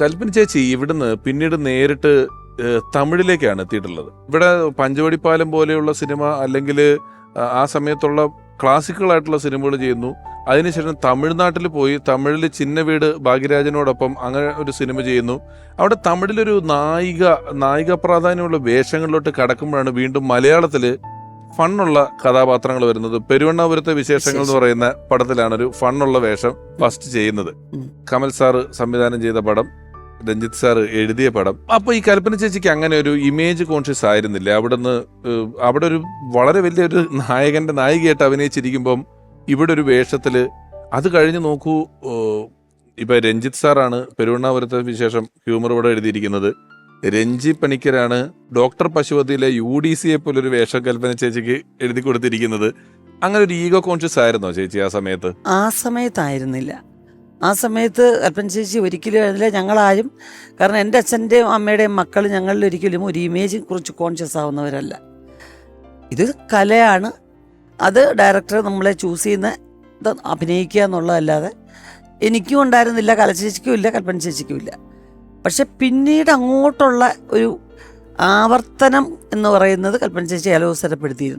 കൽപ്പന ചേച്ചി ഇവിടുന്ന് പിന്നീട് നേരിട്ട് തമിഴിലേക്കാണ് എത്തിയിട്ടുള്ളത്. ഇവിടെ പഞ്ചവടിപ്പാലം പോലെയുള്ള സിനിമ അല്ലെങ്കിൽ ആ സമയത്തുള്ള ക്ലാസിക്കൽ ആയിട്ടുള്ള സിനിമകൾ ചെയ്യുന്നു. അതിനുശേഷം തമിഴ്നാട്ടിൽ പോയി തമിഴിൽ ചിന്ന വീട് ഭാഗ്യരാജനോടൊപ്പം അങ്ങനെ ഒരു സിനിമ ചെയ്യുന്നു. അവിടെ തമിഴിലൊരു നായിക പ്രാധാന്യമുള്ള വേഷങ്ങളിലോട്ട് കടക്കുമ്പോഴാണ് വീണ്ടും മലയാളത്തിൽ ഫണ്ണുള്ള കഥാപാത്രങ്ങൾ വരുന്നത്. പെരുവണ്ണാപുരത്തെ വിശേഷങ്ങൾ എന്ന് പറയുന്ന പടത്തിലാണ് ഒരു ഫണ്ണുള്ള വേഷം ഫസ്റ്റ് ചെയ്യുന്നത്. കമൽ സാറ് സംവിധാനം ചെയ്ത പടം, രഞ്ജിത്ത് സാറ് എഴുതിയ പടം. അപ്പൊ ഈ കൽപ്പന ചേച്ചിക്ക് അങ്ങനെ ഒരു ഇമേജ് കോൺഷ്യസ് ആയിരുന്നില്ല? അവിടെ ഒരു വളരെ വലിയൊരു നായികയായിട്ട് അഭിനയിച്ചിരിക്കുമ്പം ഇവിടെ ഒരു വേഷത്തില് അത് കഴിഞ്ഞ് നോക്കൂ. ഇപ്പൊ രഞ്ജിത്ത് സാറാണ് പെരുവണ്ണാപുരത്തെ വിശേഷം ഹ്യൂമർ ഇവിടെ എഴുതിയിരിക്കുന്നത്. രഞ്ജി പണിക്കരാണ് ഡോക്ടർ പശുപതിയിലെ UDCയെ പോലൊരു വേഷം കൽപ്പന ചേച്ചിക്ക് എഴുതി കൊടുത്തിരിക്കുന്നത്. അങ്ങനെ ഒരു ഈഗോ കോൺഷ്യസ് ആയിരുന്നോ ചേച്ചി ആ സമയത്ത്? ആ സമയത്തായിരുന്നില്ല. ആ സമയത്ത് കൽപ്പന ചേച്ചി ഒരിക്കലും എഴുതില്ല. ഞങ്ങളാരും, കാരണം എൻ്റെ അച്ഛൻ്റെയും അമ്മയുടെയും മക്കൾ ഞങ്ങളിൽ ഒരിക്കലും ഒരു ഇമേജിനെ കുറിച്ച് കോൺഷ്യസ് ആവുന്നവരല്ല. ഇത് കലയാണ്, അത് ഡയറക്ടർ നമ്മളെ ചൂസ് ചെയ്യുന്ന അഭിനയിക്കുക എന്നുള്ളതല്ലാതെ എനിക്കും ഉണ്ടായിരുന്നില്ല, കലചേച്ചിക്കും ഇല്ല, കൽപ്പന ചേച്ചിക്കും ഇല്ല. പക്ഷെ പിന്നീട് അങ്ങോട്ടുള്ള ഒരു ആവർത്തനം എന്ന് പറയുന്നത് കൽപ്പന ചേച്ചി അലോസരപ്പെടുത്തിയിരുന്നു.